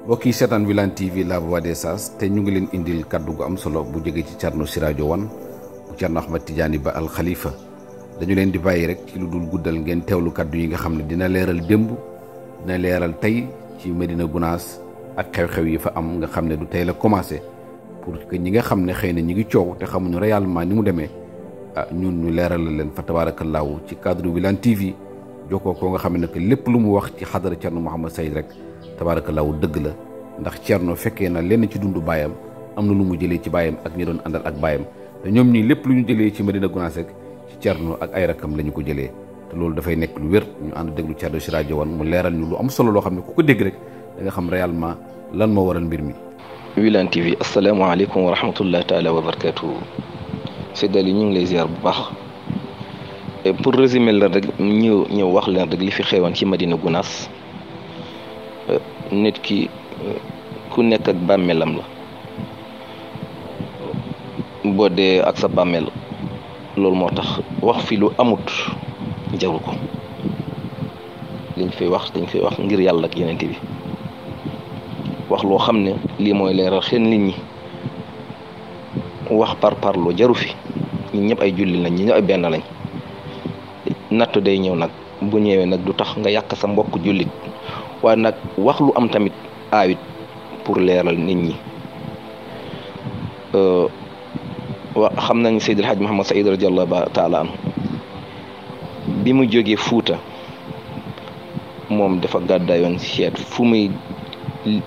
mbokk yi seetaan Wilane TV la voix des sages te ñu ngi leen indil kaddu gu am solo bu jóge ci Thierno Siradio Wane bu Thierno Ahmed Tidiane Ba Al Khalifa dañu leen di bàyyi rek ci lu dul guddal ngeen teewlu kaddu yi nga xam ne dina leeral démb dina leeral tey ci Médina Gounass ak xew-xew yi fa am nga xam ne du tey la commencé pour que ñi nga xam ne xëy na ñi ngi coow te xamuñu réellement ni mu demee ñun ñu leeral leen fa tabaarakallaahu ci cadre Wilane TV jokkoo ko nga xam ne que lépp lu mu wax ci xadara Thierno Mouhamed Saïd rek tabaarakallaahu dëgg la ndax Thierno fekkee na lenn ci dundu baayam am na lu mu jëlee ci baayam ak ñi doon àndal ak baayam te ñoom ñii lépp lu ñu jëlee ci Médina Gounass rek ci Thierno ak ay rakam la ñu ko jëlee te loolu dafay nekk lu wér ñu ànd déglu Thierno Siradio Wane mu leeral ñu lu am solo loo xam ne ku ko dégg rek da nga xam réellement lan moo waral mbir mi. Wilane TV asalaamaaleykum wa rahmatullahi taala wa barakatuhu Seydal yi ñu ngi lay ziar bu baax pour résumer la rek ñëw wax leen rek li fi xewoon ci Médina Gounass nit ki ku nekk ak bàmmeelam la boo dee ak sa bàmmeel loolu moo tax wax fi lu amut jaru ko liñ fay wax dañ fay wax ngir yàlla ak yeneen bi wax loo xam ne lii mooy leeral xel nit ñi wax par parloo jaru fi ñun ñëpp ay julli lañ ñi ñëpp ay benn lañ nattu day ñëw nag bu ñëwee nag du tax nga yàq sa mbokk jullit waaye nag wax lu am tamit aawit pour leeral nit ñi xam nañ Seydil Hadj Mouhamed Saïd radiallahu taala anhu bi mu jógee Fuuta moom dafa gàddaayoon seet fu muy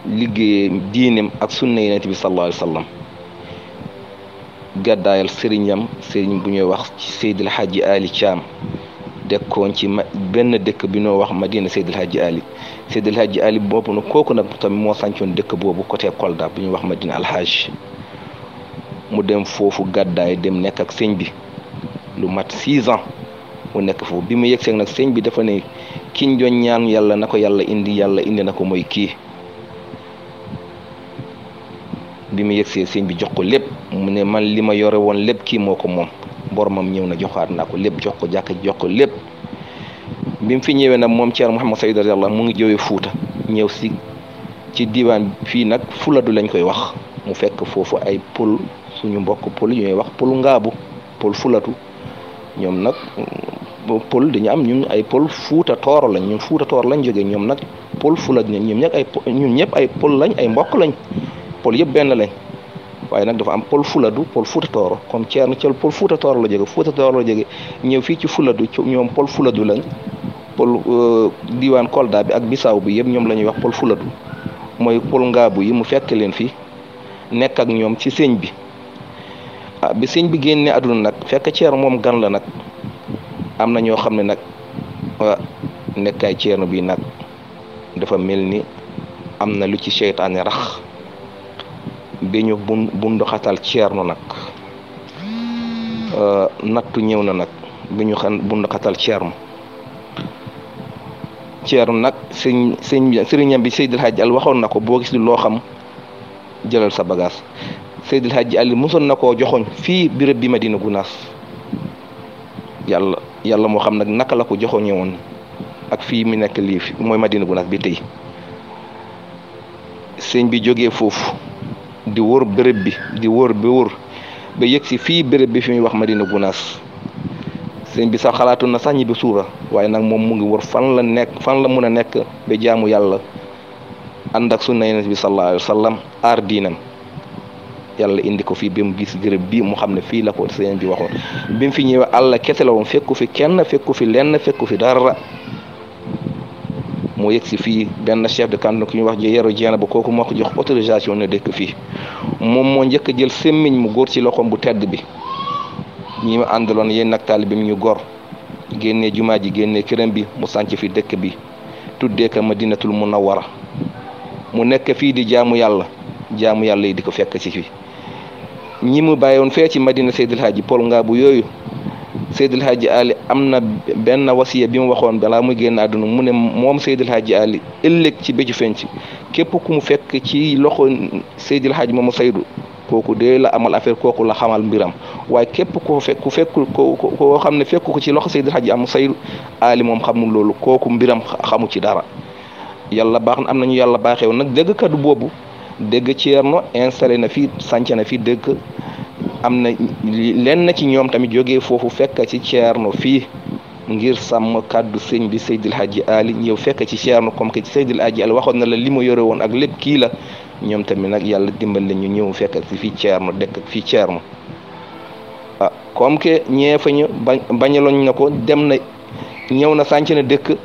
liggéeyee diineem ak sunna Yonent bi sallallahu alayhi wa sallam gàddaayal sëriñ bu ñuy wax ci Seydil Hadji Ali Thiam dekkoon ci benn dëkk bi ñoo wax Madina Seydil Hadji Ali boobu nag kooku nag tamit moo sàncoon dëkk boobu côté Kolda bi ñuy wax Madina Alhaj mu dem foofu gàddaay dem nekk ak sëñ bi lu mat 6 ans mu nekk foofu bi mu yegg nag sëñ bi dafa ne kiñ doon ñaan yàlla na ko yàlla indi na ko mooy kii bi mu yegsee sëñ bi jox ko lépp mu ne man li ma yore woon lépp kii moo ko moom boromam ñëw na joxaat naa ko lépp jox ko jàkka jox ko lépp bi mu fi ñëwee nag moom Thierno Mouhamed Saïd radiyallahu mu ngi jógee Fuuta ñëw si ci diwaan fii nag Fuladu lañ koy wax mu fekk foofu ay pël suñu mbokk pël ñooy wax pël ngaabu pël Fulatu ñoom nag pël dañu am ñun ay pël Fuuta Tooro lañ ñun Fuuta Tooro lañ jógee ñoom nag pël Fuladu ñoom ñëpp ay pël lañ ay mbokk lañ pël yëpp benn lañ waaye nag dafa am pël Fuladu pël Fuuta Tooro comme Thierno Thiel pël Fuuta Tooro la jóge Fuuta Tooro la jóge ñëw fii ci Fuladu ñoom pël Fuladu lañ pël diwaan Kolda bi ak Bissau bi yëpp ñoom la ñuy wax pël Fuladu mooy pël ngaabu yi mu fekk leen fi nekk ak ñoom ci sëñ bi bi sëñ bi génne àdduna nag fekk Thierno moom gan la nag am na ñoo xam ne nag nekkaay Thierno bi nag dafa mel ni am na lu ci seytaane rax bi ñu bunduxatal Thierno nag nattu ñëw na nag bi ñu bunduxatal Thierno nag sëriñam bi Seydil Hadji Al waxoon na ko boo gis loo xam jëlal sa bagage Seydil Hadji Ali mosoon na koo joxoñ fii béréb bi Médina Gounass yàlla moo xam nag naka la ko joxoñe woon ak fii mu nekk lii mooy Médina Gounass bi tey sëñ bi jógee foofu di wër béréb bi di wër ba yëg si fii béréb bi fi muy wax Médina Gounass sëñ bi sax xalaatu na sax ñibbi suura waaye nag moom mu ngi wër fan la mën a nekk ba jaamu yàlla ànd ak sunna Yonent bi sallallahu alayhi wa sallam aar diinam yàlla indi ko fii bi mu gis béréb bi mu xam ne fii la ko sëñ bi waxoon bi mu fi ñëwee àll kese la woon fekku fi kenn fekku fi lenn fekku fi dara moo yegg si fii benn chef de canton ku ñuy wax Yero Dieng ba kooku moo ko jox autorisation ne dëkk fii moom moo njëkk a jël semmiñ mu góor ci loxoom bu tedd bi ñi ma àndaloon yéen nag taalibe bi ñu gor génnee jumaa ji génnee këram bi mu sànc fi dëkk bi tuddee ko Madinatul Munawwara mu nekk fii di jaamu yàlla yi di ko fekk ci fii ñi mu bàyyoon fee ci Madina Seydil Hadji Pol Ngaabu yooyu Seydil Hadji Ali am na benn wasiya bi mu waxoon balaa muy génn àdduna mu ne moom Seydil Hadji Ali ëllëg ci bëju fenc képp ku mu fekk ci loxo Seydil Hadji Mouhamed Saïd kooku dee la amal affaire kooku la xamal mbiram waaye képp koo xam ne fekk ko ci loxo Seydil Hadji Mouhamed Saïd Ali moom xamul loolu kooku mbiram xamu ci dara yàlla baax na am nañu yàlla baaxew nag dégg kaddu boobu dégg Ceerno installé na fi sanc na fi dëkk am na lenn ci ñoom tamit jógee foofu fekk ci Ceerno fii ngir sàmm kaddu sëñ bi Seydil Hadji Ali ñëw fekk ci Ceerno comme que Seydil Hadji Ali waxoon na la li ma yore woon ak lépp kii la ñoom tamit nag yàlla dimbal ñu ñëw fekk si fii Ceerno dëkk fii Ceerno ah comme que ñee fa ñu bañaloñ na ko dem na ñëw na sànc na dëkk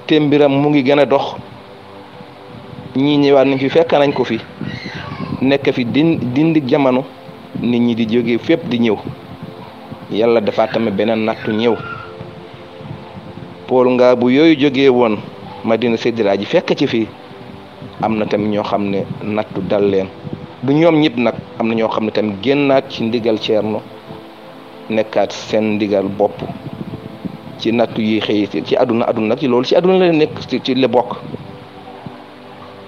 te mbiram mu ngi gën a dox ñii ñëwaat nañ fi fekk nañ ko fi nekk fi dindi jamono nit ñi di jóge fépp di ñëw yàlla dafa tamit beneen nattu ñëw Paul Ngabou yooyu jógee woon Madina Seydil Hadji fekk ci fii am na tamit ñoo xam ne nattu dal leen du ñoom ñëpp nag am na ñoo xam ne tamit génnaat ci ndigal Ceerno nekkaat seen ndigal bopp ci nattu yi xëy ci àdduna nag ci loolu ci àdduna la nekk ci la bokk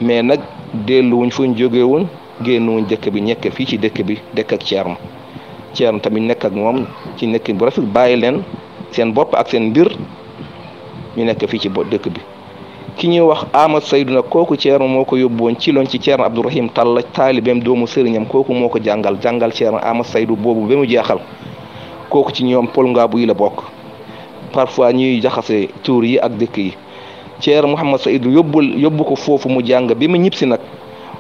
mais nag delluwuñ fuñ jógewuñ génnuwuñ dëkk bi ñekk fii ci dëkk bi dëkk ak Ceerno tamit nekk ak moom ci nekk bu rafet bàyyi leen seen bopp ak seen mbir ñu nekk fii ci dëkk bi ki ñuy wax Ahmad Seydou nag kooku Ceerno moo ko yóbbu woon ci loon ci Ceerno Abdourahim Talla taalibeem doomu sëriñam kooku moo ko jàngal Ceerno Ahmad Seydou boobu ba mu jeexal kooku ci ñoom Paul Ngabou yi la bokk parfois ñuy jaxase tuur yi ak dëkk yi Ceerno Mouhamad Seydou yóbbu ko foofu mu jàng bi ma ñibbisi nag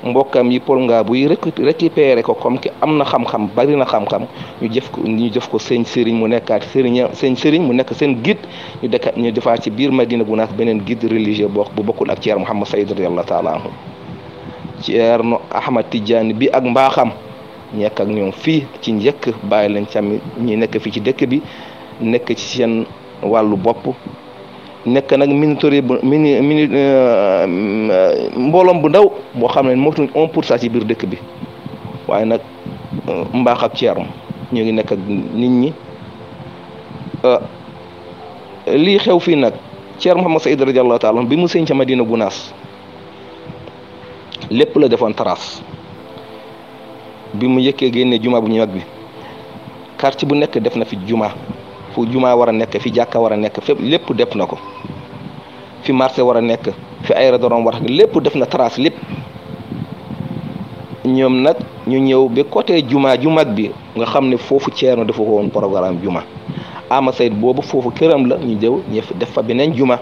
mbokkam yi Paul Ngabou yi récupéré ko comme que am na xam-xam bari na xam-xam ñu def ko seen sëriñ mu nekkaat seen sëriñ mu nekk seen guide ñu defaat ci biir Madina Gounass beneen guide religieux bu bokkul ak Ceerno Mouhamad Seydou radiyallahu taala anhu Ceerno Ahmad Tidiane bi ak mbaaxam ñekk ak ñoom fii ci njëkk bàyyi leen tamit ñi nekk fii ci dëkk bi nekk ci seen wàllu bopp nekk nag minitori mbooloom bu ndaw boo xam ne mootuñ 1% ci biir dëkk bi waaye nag mbaax ak Ceerno ñu ngi nekk ak nit ñi lii xew fii nag Ceerno Mouhamad Seydou radiyallahu taala bi mu sëñ ca Madina Gounass lépp la defoon trace bi mu yëkkee génne juma bu ñu mag bi quartier bu nekk def na fi juma fu juma war a nekk fi jàkka war a nekk fépp lépp def na ko fi marché war a nekk fi aérodrome war a lépp def na trace lépp ñoom nag ñu ñëw ba côté juma ju mag bi nga xam ne foofu Ceerno dafa ko woon programme juma Ama Seyd boobu foofu këram la ñu jëw ñëf def fa beneen juma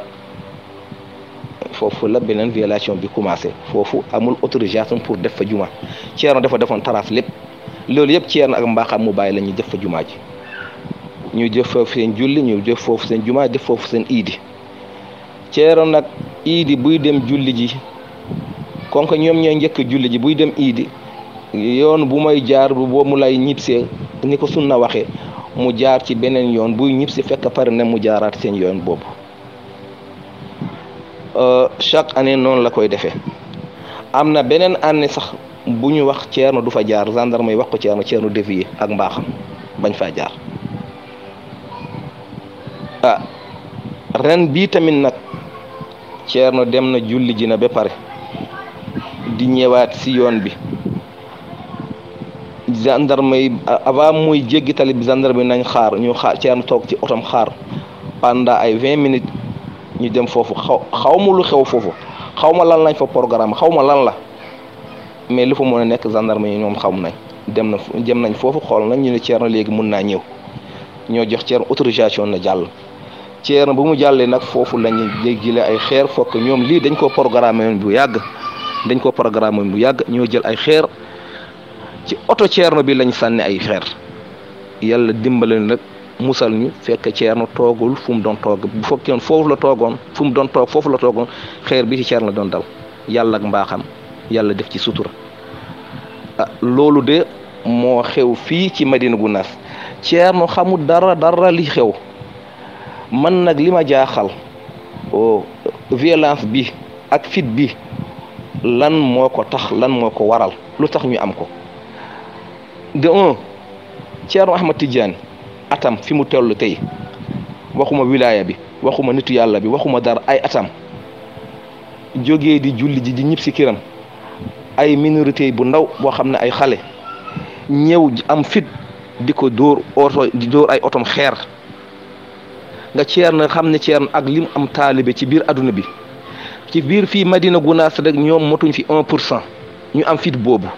foofu la beneen violation bi commencé foofu amul autorisation pour def fa juma Ceerno dafa defoon trace lépp loolu yëpp Ceerno ak mbaaxam mu bàyyi la ñu def fa juma ji ñu def foofu seen julli ñu def foofu seen juma def foofu seen iidi Ceerno nag iidi buy dem julli ji kon que ñoom ñooy njëkk julli ji buy dem iidi yoon bu may jaar bu boobu mu lay ñibsee ni ko sunna waxee mu jaar ci beneen yoon buy ñibsi fekk pare ne mu jaaraat seen yoon boobu chaque année noonu la koy defee am na beneen année sax bu ñu wax Ceerno du fa jaar gendarme yi wax ko Ceerno dévié ak mbaaxam bañ faa jaar ren bii tamit nag Ceerno dem na julli ji na ba pare di ñëwaat si yoon bi gendarme yi avant muy jéggi tali bi gendarme yi nañ xaar ñu xaar Ceerno toog ci otom xaar pendant ay 20 minutes ñu dem foofu xaw ma lu xew foofu xaw ma lan lañ fa programme xaw ma lan la mais lu fa mën a nekk gendarme yi ñoom xam nañ dem nañ foofu xool nañ ñu ne Ceerno léegi mun naa ñëw ñoo jox Ceerno autorisation na jàll Ceerno bu mu jàllee nag foofu lañu jéggile ay xeer fokk ñoom lii dañ ko programme woon bu yàgg ñoo jël ay xeer ci oto Ceerno bi lañ sànni ay xeer yàlla dimbale nag musal ñu fekk Ceerno toogul fu mu doon toog bu fekkoon foofu la toogoon fu mu doon toog foofu la toogoon xeer bi ci Ceerno doon dal yàlla ak mbaaxam yàlla def ci sutura loolu de moo xew fii ci Madina Gounass Ceerno xamul dara li xew man nag li ma jaaxal violence bi ak fit bi lan moo ko tax lan moo ko waral lu tax ñu am ko de un Ceerno Ahmad Tidiane atam fi mu toll tey waxuma wilaya bi waxuma nitu yàlla bi waxuma dara ay atam jógee di julli ji di ñib si kiram ay minorité bu ndaw boo xam ne ay xale ñëw am fit di ko dóor oto di dóor ay otom xeer nga Ceerno xam ne Ceerno ak lim am taalibe ci biir adduna bi ci biir fii Madina Gounass rek ñoom motuñ fi 1% ñu am fit boobu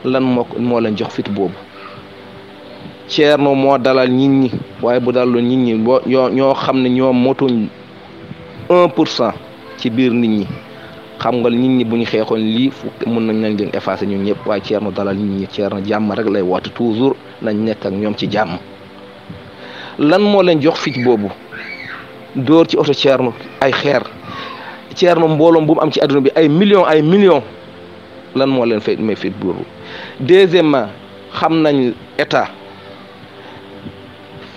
lan moo leen jox fit boobu. Thierno moo dalal nit ñi waaye bu dalaloon nit ñi ñoo xam ne ñoom motuñ 1% ci biir nit ñi xam nga nit ñi bu ñu xeexoon lii mën nañ leen effacer ñun ñëpp waaye Thierno dalal nit ñi. Thierno jàmm rek lay woote toujours nañ nekk ak ñoom ci jàmm. lan moo leen jox fit boobu dóor ci oto Thierno ay xeer Thierno mbooloom bu mu am ci adduna bi ay millions lan moo leen may fit boobu. Deuxièmement xam nañ état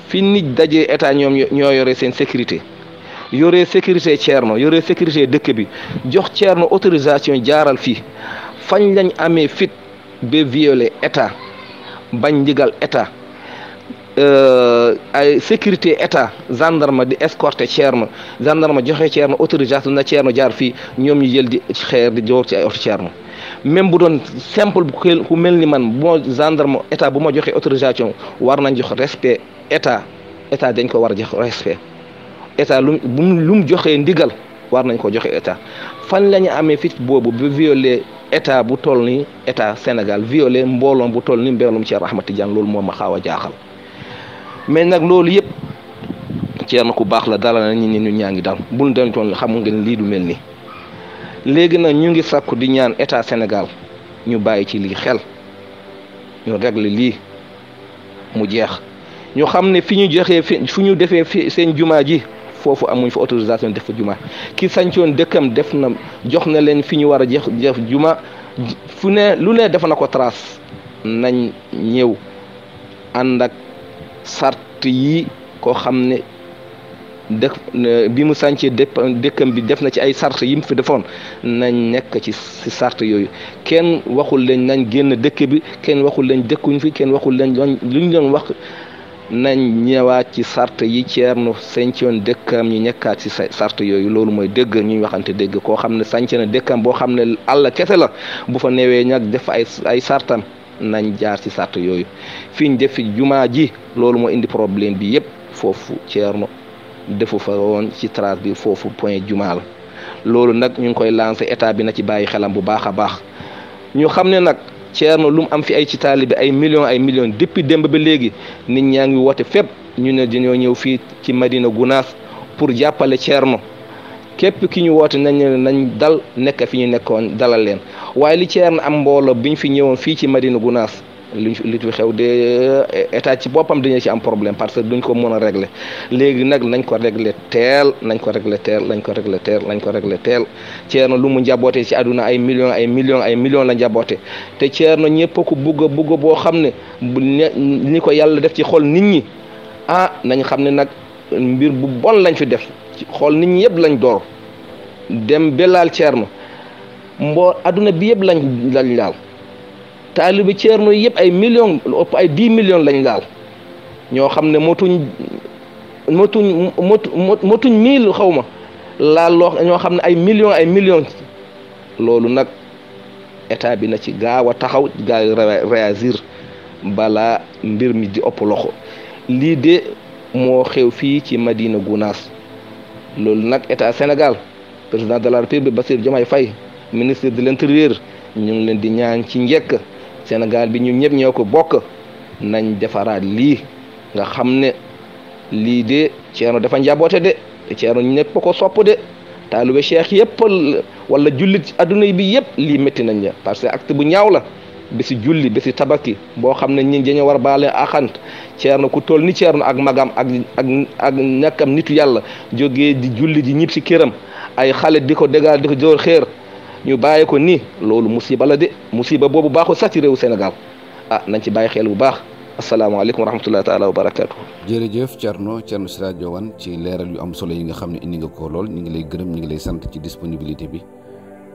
fi nit dajee état ñoom ñoo yore seen sécurité yore sécurité Thierno yore sécurité dëkk bi jox Thierno autorisation jaaral fii fañ lañ amee fit ba violer état bañ ndigal état ay sécurité état gendarme di escorter Thierno gendarme joxe Thierno autorisation na Thierno jaar fii ñoom ñu jël di xeer di joor ci ay oto Thierno même bu doon simple ku mel ni man bu ma gendarme état bu ma joxe autorisation war nañ jox respect état dañ ko war a jox respect état lu mu joxee ndigal war nañ ko joxe état fan la ñu amee fit boobu bu violer état bu toll ni état Sénégal violer mbooloom bu toll ni mbooloom Thierno Ahmed Tidiane loolu moo ma xaaw a jaaxal. mais nag loolu yëpp Thierno ku baax la dalal na ñi ñu ñaa ngi dal bul dem toon xam nga lii du mel ni léegi nag ñu ngi sàkku di ñaan état Sénégal ñu bàyyi ci lii xel ñu régler lii mu jeex ñu xam ne fi ñu joxee fu ñu defee fi seen jumaa ji foofu amuñ fa autorisation def fa jumaa ki sancoon dëkkam def na jox na leen fi ñu war a jëf jumaa fu ne lu ne def na ko trace nañ ñëw ànd ak sart yi koo xam ne dëkk bi mu sàncee dëkkam bi def na ci ay sart yi mu fi defoon nañ nekk ci sart yooyu kenn waxul leen nañ génn dëkk bi kenn waxul leen dëkkuñ fi kenn waxul leen lu ñu doon wax nañ ñëwaat ci sart yi Thierno sàncoon dëkkam ñu nekkaat ci sart yooyu loolu mooy dëgg ñuy waxante dëgg koo xam ne sànc na dëkkam boo xam ne àll kese la bu fa newee ñag def ay sartam nañ jaar ci sart yooyu fi ñu def fi jumaa ji loolu moo indi problème bi yëpp foofu Thierno defu fa woon ci trace bi foofu point jumaa la loolu nag ñu ngi koy lancé état bi na ci bàyyi xelam bu baax a baax ñu xam ne nag Thierno lu mu am fi ay ci taalibe ay millions depuis démb ba léegi nit ñaa ngi woote fépp ñu ne dañoo ñëw fii ci Madina Gounass pour jàppale Thierno képp ki ñu woote nañ dal nekk fi ñu nekkoon dalal leen waaye li Thierno am mbooloo bi ñu fi ñëwoon fii ci Madina Gounass li fi xew de état ci boppam dañu ci am problème parce que duñ ko mën a régler léegi nag nañ ko régler teel Thierno lu mu njaboote ci àdduna ay millions la njaboote te Thierno ñëpp ko bugg boo xam ne ni ko yàlla def ci xol nit ñi nañ xam ne nag mbir bu bon lañ fi def ci xol nit ñi yëpp lañ door dem belaal Thierno àdduna bi yëpp lañ laal taalibe Thierno yëpp ay millions ëpp ay 10 millions lañ laal ñoo xam ne motuñ 1000 xaw ma laal ñoo xam ne ay millions loolu nag état bi na ci gaaw a taxaw gaaw réagir balaa mbir mi di ëpp loxo lii de moo xew fii ci Madina Gounass loolu nag état Sénégal président de la République Bassirou Diomaye Faye ministre de l'intérieur ñu ngi leen di ñaan ci njëkk Sénégal bi ñun ñëpp ñoo ko bokk nañ defaraat lii nga xam ne lii de Thierno dafa njaboote de te Thierno ñëpp ko sopp de taalibe cheikh yëpp wala jullit adduna bi yëpp lii métti nañ la parce que acte bu ñaaw la bési julli bési tabaski boo xam ne ñi dañoo war a baale axant Thierno ku toll ni Thierno ak magam ak nekkam nitu yàlla jógee di julli di ñib si këram ay xale di ko dégal di ko joor xeer ñu bàyyi ko nii loolu musiba la de musiba boobu baaxul sax ci réewu Sénégal nañ ci bàyyi xel bu baax asalaamaaleykum wa rahmatullahi taala wa barakaatu. jërëjëf Thierno Sirajo Wane ci leeral yu am solo yi nga xam ne indi nga ko lool ñu ngi lay gërëm ñu ngi lay sant ci disponibilité bi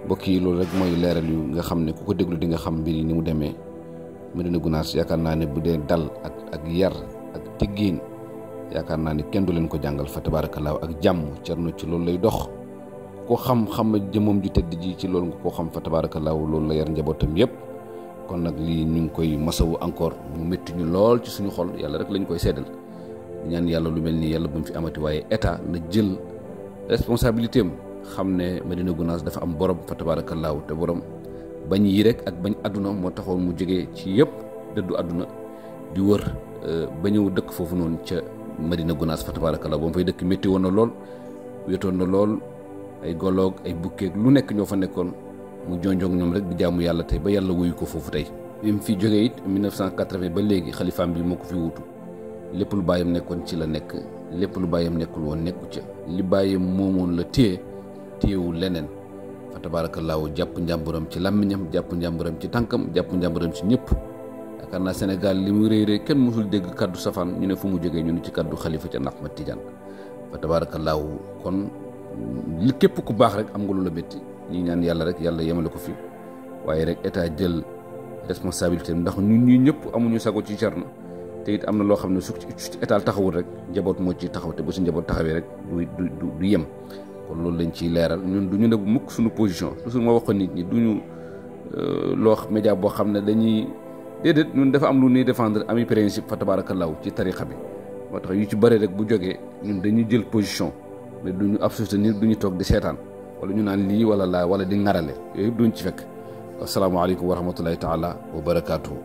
mbokk yi loolu rek mooy leeral yu nga xam ne ku ko déglu di nga xam mbir yi ni mu demee Madina Gounass yaakaar naa ne bu dee dal ak yar ak teggiin yaakaar naa ne kenn du leen ko jàngal fa tabaarakallaahu ak jàmm Thierno ci loolu lay dox. ko xam jëmoom ju tedd ji ci loolu nga koo xam fa tabaarakallaahu loolu la yar njabootam yëpp kon nag lii ñu ngi koy masawu encore mu métti ñu lool ci suñu xol yàlla rek lañ koy seddal ñaan yàlla lu mel nii yàlla bu mu fi amati waaye état na jël responsabilité am xam ne Madina Gounass dafa am borom fa tabaarakallaahu te borom bañ yi rek ak bañ àdduna moo taxoon mu jógee ci yëpp dëddu àdduna di wër ba ñëw dëkk foofu noonu ca Madina Gounass fa tabaarakallaahu ba mu fay dëkk métti woon na lool wéetoon na lool ay goloog ay bukkeeg lu nekk ñoo fa nekkoon mu jonjoog ñoom rek di jaamu yàlla tey ba yàlla wuyu ko foofu tey bi mu fi jógee it 1980 ba léegi xalifaam bi moo ko fi wuutu lépp lu bàyyam nekkoon ci la nekk lépp lu bàyyam nekkul woon nekku ca li bàyyam moomoon la téyewul leneen fa tabaarakallaahu jàpp njàmburam ci làmmiñam jàpp njàmburam ci tànkam jàpp njàmburam ci ñëpp yaakaar naa Sénégal li mu réy kenn mosul dégg kaddu safaan ñu ne fu mu jógee ñu ne ci kaddu xalifa ca Ahmad Tidiane fa tabaarakallaahu kon li képp ku baax rek am nga lu la métti ñi ñaan yàlla rek yàlla yemale ko fi waaye rek état jël responsabilité ndax ñun ñii ñëpp amuñu sago ci Thierno te it am na loo xam ne su ci état taxawul rek njaboot moo ci taxaw te bu si njaboot taxawee rek du yem kon loolu lañ ciy leeral ñun du ñu ne mukk suñu position toujours ma wax ko nit ñi duñu loo média boo xam ne dañuy déedéet ñun dafa am lu ñuy défendre ami principe fa tabaarakallaahu ci tarixa bi moo tax yu ci bëri rek bu jógee ñun dañuy jël position mais duñu ab soutenir duñu toog di seetaan wala ñu naan lii wala laa wala di ŋarale yooyu yëpp duñ ci fekk asalaamaaleykum wa rahmatullahi taala wa barakaatuhu